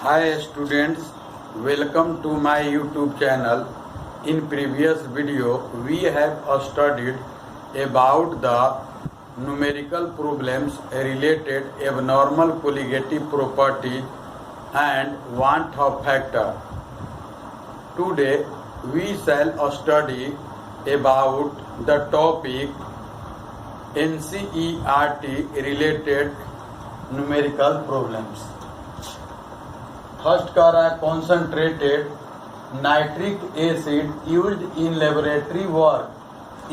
Hi students, welcome to my YouTube channel. In previous video, we have studied about the numerical problems related abnormal colligative properties and want of factor. Today, we shall study about the topic NCERT related numerical problems. First कह रहा है concentrated nitric acid used in laboratory work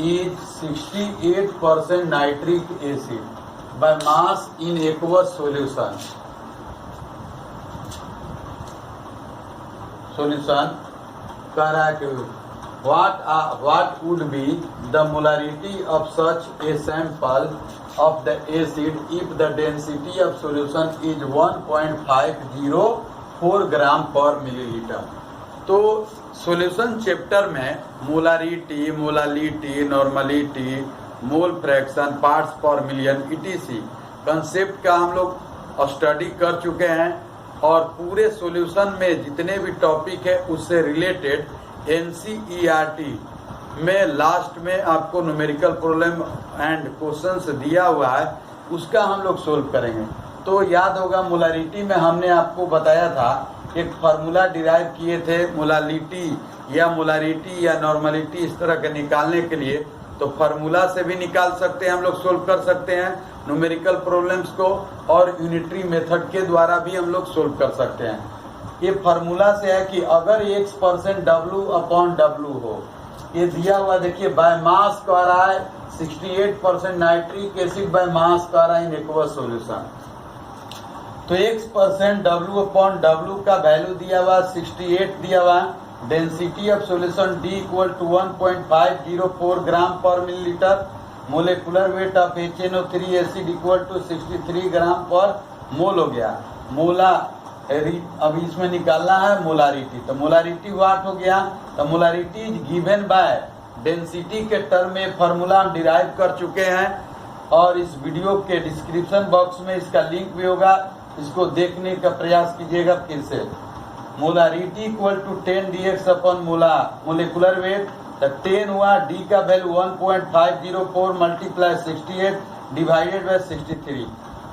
is 68% nitric acid by mass in aqueous solution कह रहा है कि what would be the molarity of such a sample of the acid if the density of solution is 1.504 ग्राम पर millilitre. तो solution chapter में molarity, molality, normality, mole fraction, parts पर million etc concept का हम लोग स्टडी कर चुके हैं और पूरे सॉल्यूशन में जितने भी टॉपिक है उससे रिलेटेड एनसीईआरटी में लास्ट में आपको न्यूमेरिकल प्रॉब्लम एंड क्वेश्चंस दिया हुआ है, उसका हम लोग सोल्व करेंगे। तो याद होगा मोलारिटी में हमने आपको बताया था एक फार्मूला डिराइव किए थे मोलालिटी या मोलारिटी या नॉर्मलिटी इस तरह के निकालने के लिए। तो फार्मूला से भी निकाल सकते हैं, हम लोग सोल्व कर सकते हैं न्यूमेरिकल प्रॉब्लम्स को, और यूनिटरी मेथड के द्वारा भी हम लोग सोल्व कर सकते हैं। ये फार्मूला से है कि अगर x% W/W हो, ये दिया हुआ देखिए बाय मास कह रहा है 68% नाइट्रिक एसिड बाय मास कह रहा है इन एक्वस सॉल्यूशन। तो x% W/W का वैल्यू दिया हुआ 68 दिया हुआ, डेंसिटी ऑफ सॉल्यूशन D = 1.504 ग्राम पर millilitre, molecular weight of HNO3 acid = 63 ग्राम पर मोल हो गया। अब इसमें निकालना है मोलारिटी, तो मोलारिटी वाट हो गया, तो molarity is given by density के टर्म में फार्मूला हम डिराइव कर चुके हैं और इस वीडियो के डिस्क्रिप्शन बॉक्स में इसका लिंक भी होगा, इसको देखने का प्रयास कीजिएगा फिर से। मोलारिटी = 10 dx/मोला, मोलेकुलर वेट तो 10 हुआ, डी का वैल्यू 1.504 × 68 डिवाइडेड बाय 63।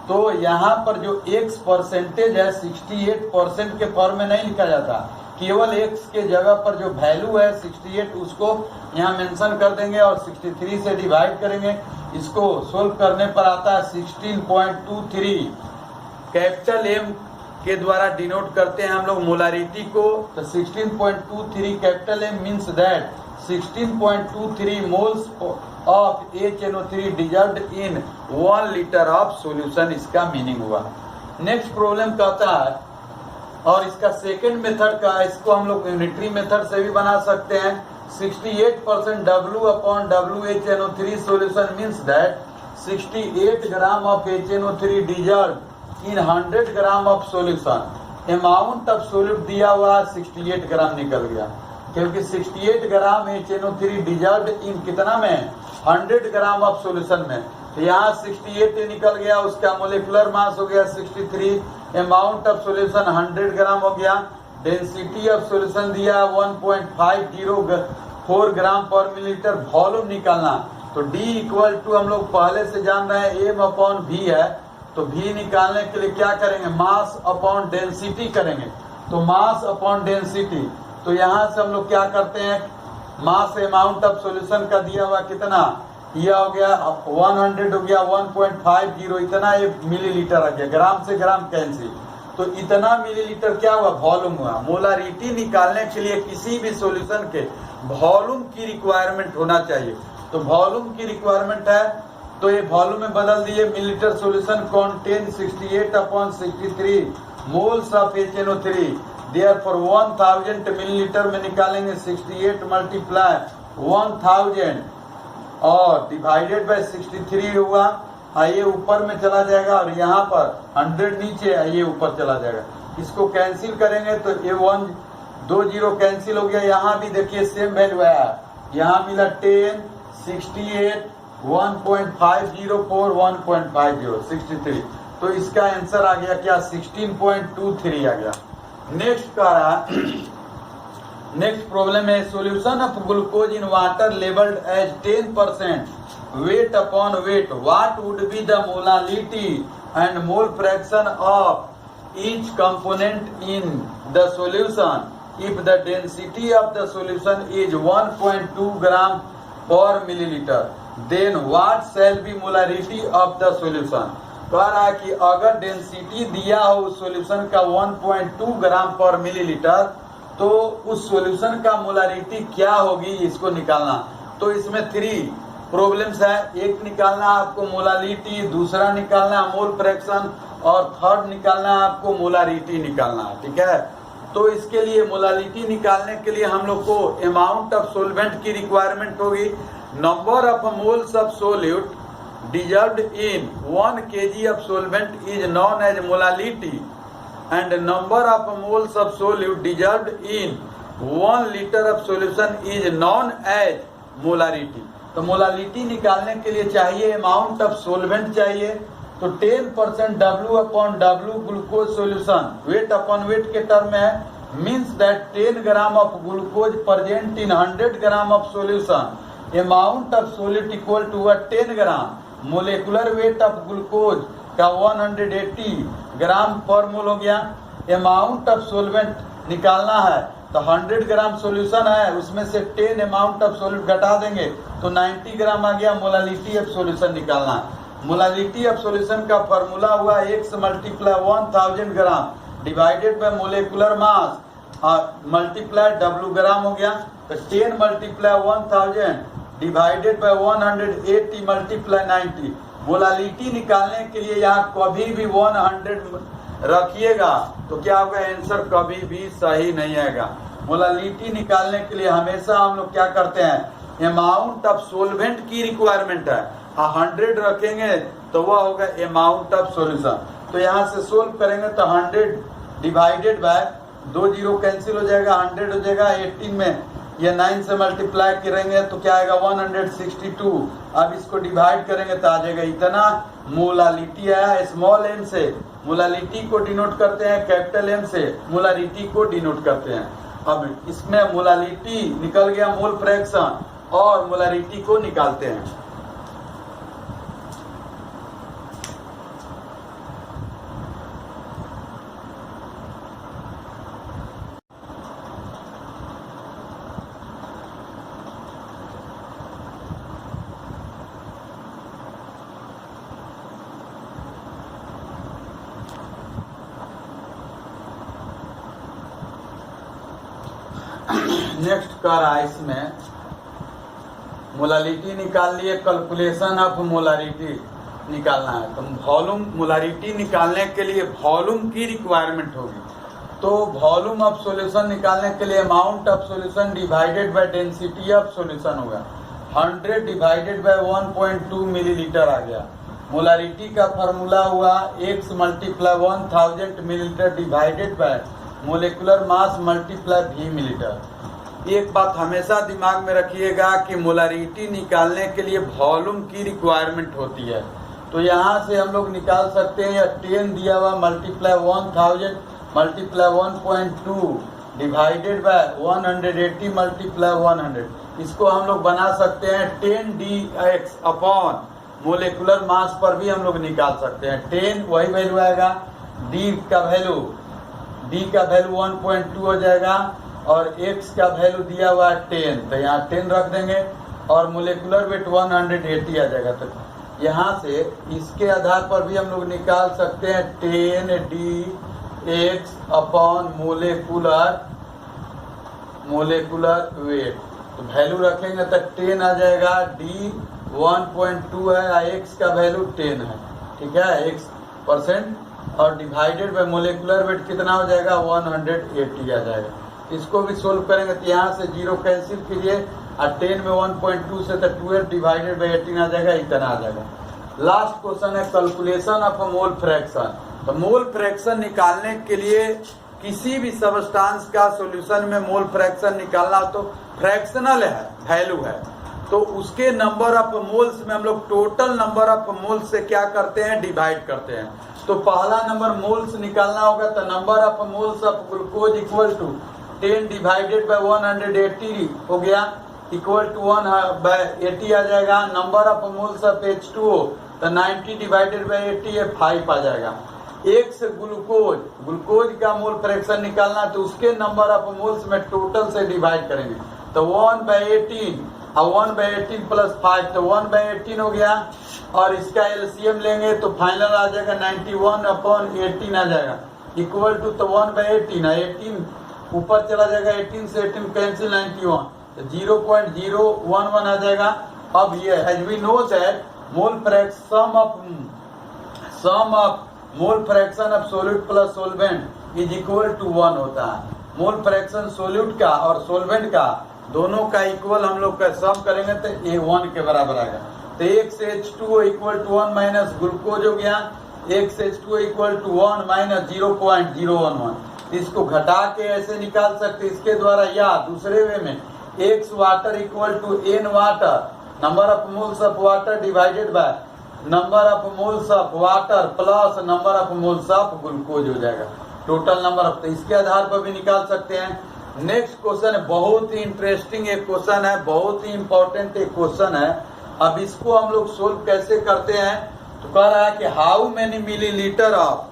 तो यहाँ पर जो x परसेंटेज है 68% के फॉर्म में नहीं लिखा जाता, केवल x के जगह पर जो वैल्यू है 68 उसको यहाँ मेंशन कर देंगे और 63 से डिवाइड करेंगे। इसको सोल्व करने पर आता है 16.23। कैपिटल M के द्वारा डिनोट करते हैं हम लोग मोलारिटी को, तो 16.23 capital M means that 16.23 moles of HNO3 dissolved in 1 litre of solution, इसका मीनिंग हुआ। नेक्स्ट प्रॉब्लम कहता है, और इसका सेकंड मेथड का, इसको हम लोग यूनिटरी मेथड से भी बना सकते हैं। 68% W/W HNO3 solution means that 68 gram of HNO3 dissolved in 100 gram of solution. Amount of solute दिया हुआ 68 ग्राम निकल गया, क्योंकि 68 ग्राम HNO3 डिजॉल्व्ड इन कितना में 100 ग्राम ऑफ सॉल्यूशन में, तो यहाँ 68 निकल गया, उसका मोलिकुलर मास हो गया 63, अमाउंट ऑफ सॉल्यूशन 100 ग्राम हो गया, डेंसिटी ऑफ सॉल्यूशन दिया 1.504 ग्राम पर मिलीलीटर, वॉल्यूम निकालना। तो D = हम लोग पहले से जान रहे हैं M/V है, तो V निकालने के लिए क्या करेंगे, मास अपॉन डेंसिटी करेंगे। तो मास अपॉन डेंसिटी, तो यहाँ से हम लोग क्या करते हैं, मास अमाउंट ऑफ सॉल्यूशन का दिया हुआ कितना, यह हो गया 100 हो गया 1.50, इतना ये मिलीलीटर आ गया, ग्राम से ग्राम कैंसिल, तो इतना मिलीलीटर क्या हुआ, वॉल्यूम हुआ। मोलारिटी निकालने के लिए किसी भी सॉल्यूशन के वॉल्यूम की रिक्वायरमेंट होना चाहिए, तो वॉल्यूम की रिक्वायरमेंट है, तो ये वॉल्यूम में बदल दिए। Millilitre solution contain 68/63 moles of HNO3, therefore 1000 millilitre में निकालेंगे 68 × 1000 और डिवाइडेड बाय 63 हुआ, आइए ऊपर में चला जाएगा और यहाँ पर 100 नीचे, आइए ऊपर चला जाएगा। इसको कैंसिल करेंगे तो ये 1 2 0 कैंसिल हो गया। यहाँ भी देखिए सेम वैल्यू है, यहाँ मिला 10 68 1.504 1.50 63, तो इसका आंसर आ गया क्या 16.23 आ गया। नेक्स्ट कह रहा नेक्स्ट प्रॉब्लम है solution of glucose in water labelled as 10% weight upon weight, what would be the molality and mole fraction of each component in the solution if the density of the solution is 1.2 gram per milliliter, then what shall be molarity of the solution। कह रहा है कि अगर density दिया हो उस solution का 1.2 ग्राम पर मिलीलीटर तो उस सॉल्यूशन का मोलारिटी क्या होगी, इसको निकालना। तो इसमें 3 प्रॉब्लम्स है, एक निकालना आपको मोलारिटी, दूसरा निकालना मोल फ्रैक्शन और थर्ड निकालना आपको मोलारिटी निकालना, ठीक है। तो इसके लिए मोलारिटी निकालने के लिए हम लोग को अमाउंट ऑफ सोलवेंट की रिक्वायरमेंट होगी। Number of moles of solute dissolved in 1 kg of solvent is known as molality and number of moles of solute dissolved in 1 liter of solution is known as molarity। तो molarity निकालने के लिए चाहिए amount of solvent चाहिए, तो 10% W/W glucose solution weight upon weight के term में है, means that 10 gram of glucose present in 100 gram of solution, amount of solute equal to 10 gram, molecular weight of glucose का 180 ग्राम पर मोल हो गया। अमाउंट ऑफ सोलवेंट निकालना है तो 100 ग्राम सॉल्यूशन है, उसमें से 10 अमाउंट ऑफ सोल्यूट घटा देंगे तो 90 ग्राम आ गया। मोलालिटी ऑफ सॉल्यूशन निकालना है। मोलालिटी ऑफ सॉल्यूशन का फॉर्मूला हुआ x multiply 1000 gram divided by molecular mass multiply W ग्राम हो गया, तो 10 multiply 1000 divided by 180 multiply 90। Molality निकालने के लिए यहाँ कभी भी 100 रखिएगा तो क्या होगा, आंसर कभी भी सही नहीं आएगा। मोलालिटी निकालने के लिए हमेशा हम लोग क्या करते हैं, अमाउंट ऑफ सोलवेंट की रिक्वायरमेंट है, 100 रखेंगे तो वह होगा अमाउंट ऑफ सॉल्यूशन। तो यहाँ से सोल्व करेंगे तो 100 डिवाइडेड बाय 2 जीरो कैंसिल हो जाएगा, 100 हो जाएगा, 18 में ये 9 से मल्टीप्लाई करेंगे तो क्या आएगा 162। अब इसको डिवाइड करेंगे तो आ जाएगा इतना। मोलालिटी आया स्मॉल m से, मोलालिटी को डिनोट करते हैं कैपिटल M से, मोलारिटी को डिनोट करते हैं। अब इसमें मोलालिटी निकल गया, मोल फ्रैक्शन और मोलारिटी को निकालते हैं। नेक्स्ट कर रहा है, इसमें मोलालिटी निकाल लिए, कैलकुलेशन ऑफ मोलारिटी निकालना है। तो वॉल्यूम मोलारिटी निकालने के लिए वॉल्यूम की रिक्वायरमेंट होगी। तो वॉल्यूम ऑफ सॉल्यूशन निकालने के लिए amount of solution divided by density of solution होगा। 100 डिवाइडेड बाय 1.2 मिलीलीटर आ गया। मोलारिटी का फार्मूला हुआ x multiply 1000 millilitre divided by molecular mass multiply v millilitre. एक बात हमेशा दिमाग में रखिएगा कि मोलारिटी निकालने के लिए वॉल्यूम की रिक्वायरमेंट होती है। तो यहाँ से हम लोग निकाल सकते हैं, 10 दिया हुआ multiply 1000 multiply 1.2 divided by 180 multiply 100, इसको हम लोग बना सकते हैं 10 dx अपॉन मोलेकुलर मास पर भी हम लोग निकाल सकते हैं। 10 वही वैल्यू आएगा, d का वैल्यू 1.2 हो जाएगा और x का वैल्यू दिया हुआ है 10, तो यहाँ 10 रख देंगे और मोलेकुलर वेट 180 आ जाएगा। तो यहाँ से इसके आधार पर भी हम लोग निकाल सकते हैं 10 dx अपॉन मोलेकुलर वेट। तो वैल्यू रखेंगे तो 10 आ जाएगा, d 1.2 है, x का वैल्यू 10 है, ठीक है, x% और डिवाइडेड बाय मोलेकुलर वेट कितना हो जाएगा 180 आ जाएगा। इसको भी सोल्व करेंगे तो यहाँ से 0 कैंसिल कीजिए और 10 में 1.2 से तो 12 डिवाइडेड बाय 18 आ जाएगा, इतना आ जाएगा। लास्ट क्वेश्चन है कैलकुलेशन ऑफ मोल फ्रैक्शन। तो मोल फ्रैक्शन निकालने के लिए किसी भी सबस्टांस का सॉल्यूशन में मोल फ्रैक्शन निकालना तो फ्रैक्शनल है, वैल्यू है, तो उसके नंबर ऑफ मोल्स में हम लोग टोटल नंबर ऑफ मोल्स से क्या करते हैं, डिवाइड करते हैं। तो पहला नंबर मोल्स निकालना होगा, तो number of moles of glucose equal to 10 divided by 180 हो गया, इक्वल टू 1/80 आ जाएगा। Number of moles of H2O तो 90 डिवाइडेड बाय 80 है 5 आ जाएगा। एक से ग्लूकोज का मोल फ्रैक्शन निकालना, तो उसके नंबर ऑफ मोल्स में टोटल से डिवाइड करेंगे, तो 1/18 और 1/18 प्लस 5 तो 1/18 हो गया। और इसका एलसीएम लेंगे तो फाइनल आ जाएगा 91/18 आ जाएगा, इक्वल टू तो 1/18 है, 18 ऊपर चला जाएगा, 18 से 18 कैंसिल 91 तो 0.011 आ जाएगा। अब ये as we know that mole fraction of mole fraction of solute plus solvent is equal to 1 होता है। मोल फ्रैक्शन सोल्यूट का और सोलवेंट का दोनों का इक्वल हम लोग का सम करेंगे तो ये 1 के बराबर आएगा। तो 1 से H2O equal to 1 minus glucose हो गया, 1 से H2O इक्वल टू 1 माइनस 0.011। इसको घटा के ऐसे निकाल सकते इसके द्वारा, या दूसरे वे में x water equal to n water, number of moles of water divided by number of moles of water plus number of moles of glucose हो जाएगा, टोटल नंबर ऑफ। तो इसके आधार पर भी निकाल सकते हैं। नेक्स्ट क्वेश्चन है, बहुत ही इंटरेस्टिंग एक क्वेश्चन है, बहुत ही इंपॉर्टेंट एक क्वेश्चन है। अब इसको हम लोग सोल्व कैसे करते हैं, तो कह रहा है कि how many millilitre of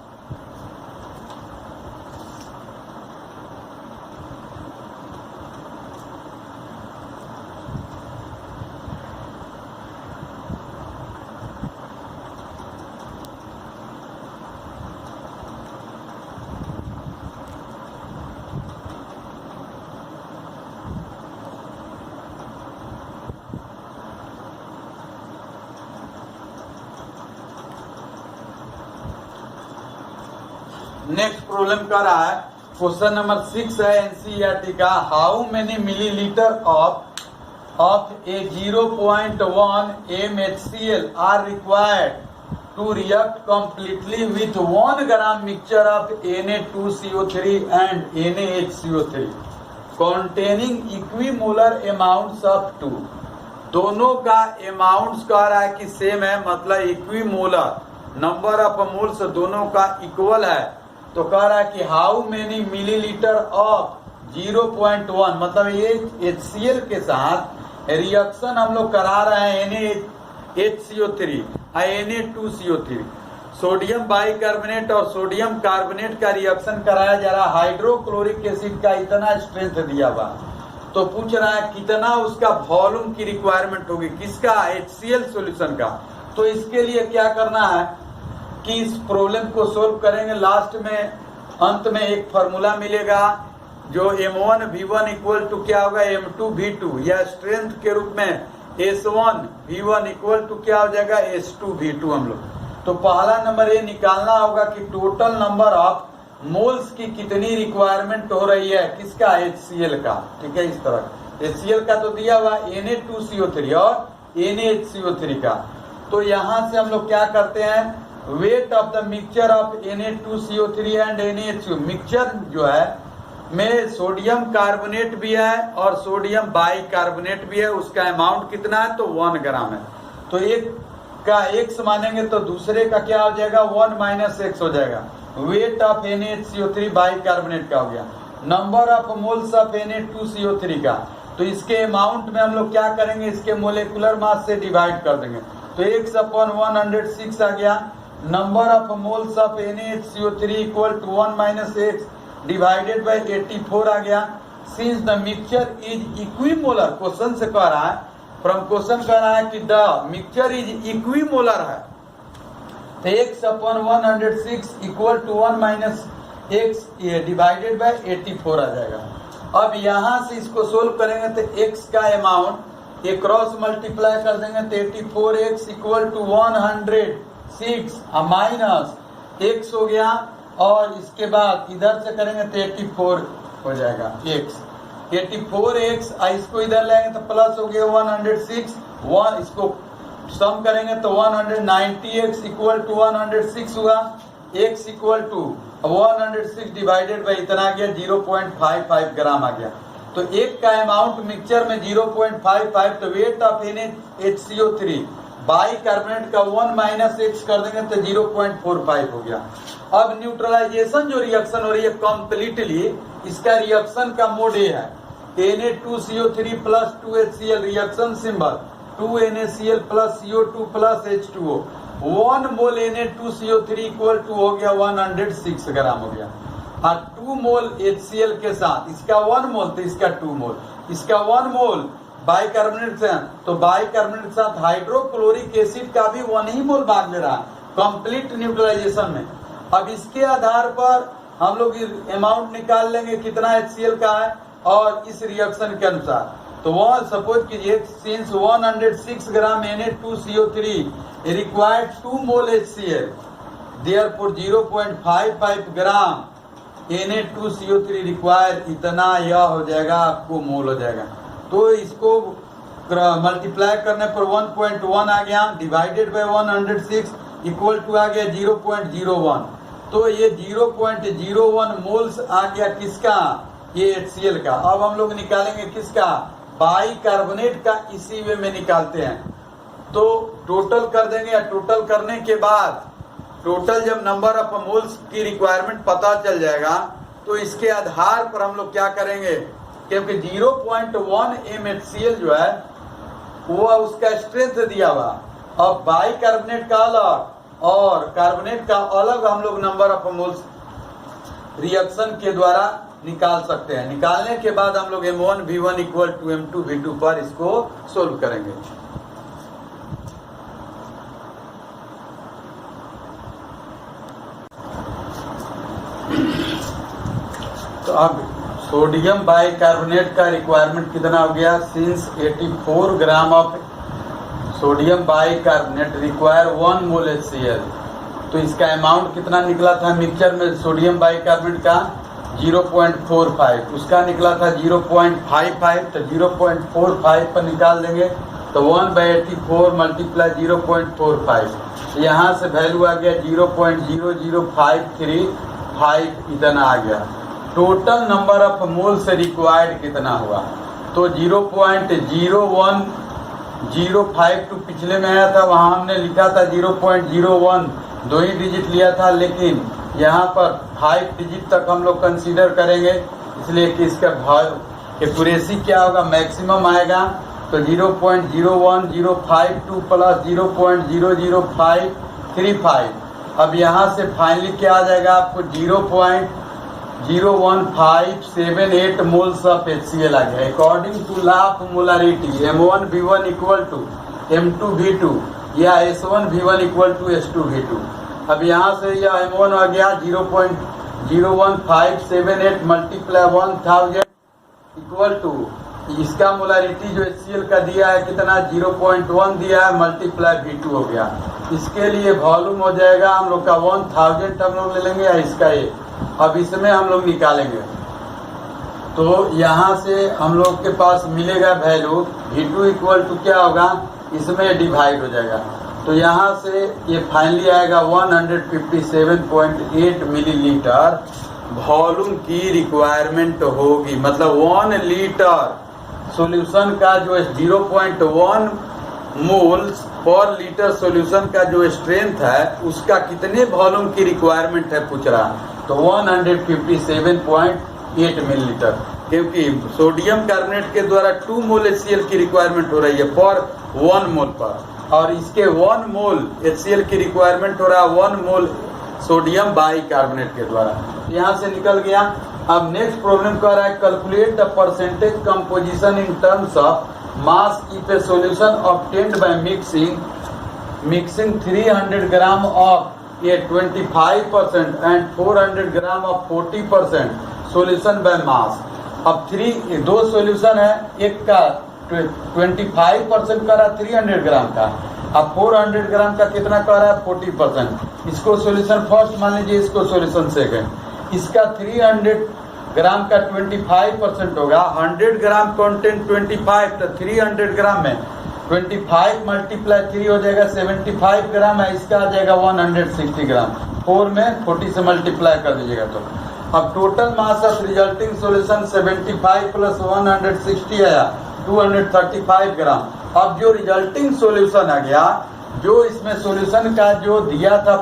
next problem कर रहा है, क्वेश्चन नंबर 6 है एनसीईआरटी का। How many millilitre of a 0.1 mHCl are required to react completely with 1 gram mixture of Na2CO3 and NaHCO3 containing equimolar amounts of 2। दोनों का amounts कह रहा है कि सेम है, मतलब इक्विमोलर, नंबर ऑफ मोल्स दोनों का इक्वल है। तो कह रहा है कि हाउ मेनी मिलीलीटर ऑफ 0.1, मतलब ये HCl के साथ रिएक्शन हम लोग करा रहे हैं NaHCO3 Na2CO3, सोडियम बाइकार्बोनेट और सोडियम कार्बोनेट का रिएक्शन कराया जा रहा है। हाइड्रोक्लोरिक एसिड का इतना स्ट्रेंथ दिया हुआ, तो पूछ रहा है कितना उसका वॉल्यूम की रिक्वायरमेंट होगी, किसका, HCl सॉल्यूशन का। तो इसके लिए क्या करना है कि इस प्रॉब्लम को सोल्व करेंगे। लास्ट में अंत में एक फार्मूला मिलेगा जो M1V1 इक्वल टू क्या होगा, M2V2, या स्ट्रेंथ के रूप में S1V1 इक्वल टू क्या हो जाएगा, S2V2 हम लोग। तो पहला नंबर ये निकालना होगा कि टोटल नंबर ऑफ मोल्स की कितनी रिक्वायरमेंट हो रही है, किसका, HCl का। ठीक है, इस तरह HCl का तो दिया हुआ Na2CO3 और NaHCO3 का। तो यहाँ से हम लोग क्या करते हैं, weight of the mixture of Na2CO3 and NaHCO, mixture जो है में सोडियम कार्बोनेट भी है और सोडियम बाइकार्बोनेट भी है, उसका अमाउंट कितना है, तो 1 ग्राम है। तो एक का x मानेंगे तो दूसरे का क्या हो जाएगा, 1 माइनस x हो जाएगा। वेट ऑफ NaHCO3 बाइकार्बोनेट का हो गया, number of moles of Na2CO3 का। तो इसके अमाउंट में हम लोग क्या करेंगे, इसके मोलेकुलर मास से डिवाइड कर देंगे, तो x/106 आ गया। Number of moles of NaHCO3 equal to 1 minus x divided by 84 आ गया। Since the mixture is equimolar, क्वेश्चन से कह रहा है, फ्रॉम क्वेश्चन कह रहा है कि द मिक्सचर इज इक्विमोलर है, तो x/106 equal to 1 minus x divided by 84 आ जाएगा। अब यहाँ से इसको सोल्व करेंगे तो x का अमाउंट ये क्रॉस मल्टीप्लाई कर देंगे तो 84x equal to 106 minus x हो गया, और इसके बाद इधर से करेंगे तो 84 हो जाएगा x, 84x, इसको इधर लाएंगे तो प्लस हो गया 106, 1 इसको सम करेंगे तो 190x इक्वल टू 106 हुआ, x equal to 106 divided by इतना आ गया 0.55 ग्राम आ गया। तो एक का अमाउंट मिक्सचर में 0.55, तो वेट ऑफ NaHCO3 बाइकार्बोनेट का 1 माइनस एक्स कर देंगे तो 0.45 हो गया। अब न्यूट्रलाइजेशन जो रिएक्शन हो रही है कंप्लीटली, इसका रिएक्शन का मोड ये है Na2CO3 plus 2HCl reaction symbol 2NaCl plus CO2 plus H2O 1 mole Na2CO3 equal to हो गया 106 ग्राम हो गया। और 2 मोल HCl के साथ इसका 1 मोल तो इसका 2 मोल, इसका 1 मोल बाइकार्बोनेट से तो बाइकार्बोनेट के साथ हाइड्रोक्लोरिक एसिड का भी 1 ही मोल भाग ले रहा है कंप्लीट न्यूट्रलाइजेशन में। अब इसके आधार पर हम लोग अमाउंट निकाल लेंगे कितना HCl का है और इस रिएक्शन के अनुसार। तो वह सपोज कीजिए सिंस 106 ग्राम Na2CO3 रिक्वायर्ड 2 मोल HCl, देयरफॉर 0.55 ग्राम Na2CO3 रिक्वायर, इतना यह हो जाएगा आपको मोल हो जाएगा। तो इसको मल्टीप्लाई करने पर 1.1 आ गया डिवाइडेड बाय 106 इक्वल टू आ गया 0.01। तो ये 0.01 मोल्स आ गया किसका, ये HCl का। अब हम लोग निकालेंगे किसका, बाइकार्बोनेट का। इसी वे में निकालते हैं तो टोटल कर देंगे, या टोटल करने के बाद टोटल जब नंबर ऑफ मोल्स की रिक्वायरमेंट पता चल जाएगा तो इसके आधार पर हम लोग क्या करेंगे, क्योंकि 0.1 MHCl जो है वो उसका स्ट्रेंथ दिया हुआ, अब बाइकार्बोनेट का अलग और कार्बोनेट का अलग हम लोग नंबर ऑफ मोल्स रिएक्शन के द्वारा निकाल सकते हैं। निकालने के बाद हम लोग M1V1 इक्वल टू M2V2 पर इसको सोल्व करेंगे। तो अब सोडियम बाइकार्बोनेट का रिक्वायरमेंट कितना हो गया, since 84 gram of sodium bicarbonate require 1 mole HCl। तो इसका अमाउंट कितना निकला था मिक्सचर में सोडियम बाइकार्बोनेट का 0.45, उसका निकला था 0.55, तो 0.45 पर निकाल देंगे तो 1/84 मल्टीप्लाई 0.45, यहाँ से वैल्यू आ गया 0.00535 इतना आ गया। टोटल नंबर ऑफ मोल से रिक्वायर्ड कितना हुआ, तो 0.0105 टू पिछले में आया था, वहाँ हमने लिखा था 0.01, 2 ही डिजिट लिया था, लेकिन यहाँ पर 5 डिजिट तक हम लोग कंसीडर करेंगे, इसलिए कि इसका एक्यूरेसी क्या होगा, मैक्सिमम आएगा। तो 0.01052 प्लस 0.00535। अब यहाँ से फाइनली क्या आ जाएगा आपको 0.01578 मोल्स ऑफ HCl आ गया। According to law of molarity M1V1 equal to M2V2 या S1V1 इक्वल टू S2V2। अब यहाँ से यह M1 आ गया 0.01578 मल्टीप्लाई 1000 इक्वल टू इसका मोलारिटी जो HCl का दिया है कितना 0.1 दिया है मल्टीप्लाई V2 हो गया। इसके लिए वॉल्यूम हो जाएगा हम लोग का 1000 हम लोग ले लेंगे या इसका ये। अब इसमें हम लोग निकालेंगे तो यहाँ से हम लोग के पास मिलेगा वैल्यू V2 इक्वल टू क्या होगा, इसमें डिवाइड हो जाएगा। तो यहाँ से ये फाइनली आएगा 157.8 मिलीलीटर वॉल्यूम की रिक्वायरमेंट होगी। मतलब 1 लीटर सॉल्यूशन का जो 0.1 मोल्स पर लीटर सॉल्यूशन का जो स्ट्रेंथ है उसका कितने वॉल्यूम की रिक्वायरमेंट है पूछ रहा, तो 157.8 मिलीलीटर, क्योंकि सोडियम कार्बोनेट के द्वारा 2 मोल HCl की रिक्वायरमेंट हो रही है पर 1 मोल पर, और इसके 1 मोल HCl की रिक्वायरमेंट हो रहा है 1 मोल सोडियम बाइकार्बोनेट के द्वारा। यहाँ से निकल गया। अब नेक्स्ट प्रॉब्लम कर रहा है calculate the percentage composition in terms of mass if A solution obtained by mixing 300 gram of A 25% and 400 gram of 40% solution by mass. अब 2 सॉल्यूशन है, एक का 25% कर रहा है 300 ग्राम का, अब 400 ग्राम का कितना कर रहा है 40%। इसको सॉल्यूशन फर्स्ट मान लीजिए, इसको सॉल्यूशन सेकंड। इसका 300 ग्राम का 25% होगा, 100 ग्राम कंटेंट 25, तो 300 ग्राम में 25 मल्टीप्लाई 3 हो जाएगा 75 ग्राम है, इसका आ जाएगा 160 ग्राम। 4 में 40 से मल्टीप्लाई कर दीजिएगा। तो अब total mass of resulting solution 75 plus 160 आया 235 ग्राम। अब जो रिजल्टिंग सॉल्यूशन आ गया, जो इसमें सॉल्यूशन का जो दिया था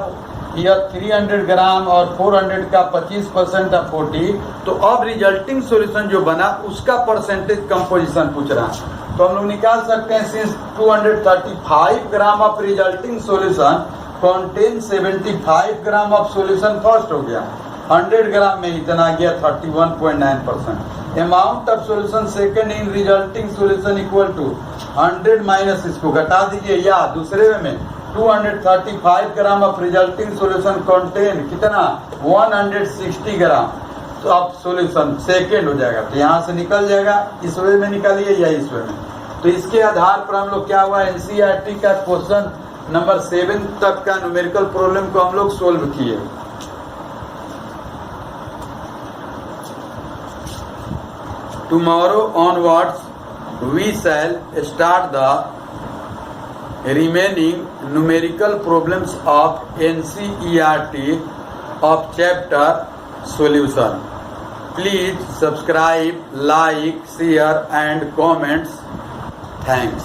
यह 300 ग्राम और 400 का 25% था 40, तो अब रिजल्टिंग सॉल्यूशन जो बना उसका परसेंटेज कंपोजिशन पूछ रहा है। तो हम लोग निकाल सकते हैं, since 235 gram of resulting solution contain 75 gram of solution first हो गया, 100 ग्राम में इतना आ गया 31.9%। Amount of solution second in resulting solution equal to 100 minus, इसको घटा दीजिए, या दूसरे में 235 gram of resulting solution contain कितना 160 ग्राम, तो अब सॉल्यूशन सेकंड हो जाएगा, तो यहाँ से निकल जाएगा, इस वे में निकालिए या इस वे में। तो इसके आधार पर हम लोग क्या हुआ, एनसीईआरटी का क्वेश्चन नंबर 7 तक का न्यूमेरिकल प्रॉब्लम को हम लोग सोल्व किए। Tomorrow onwards we shall start the remaining numerical problems of NCERT of chapter solution. Please subscribe, like, share and comments. Thanks.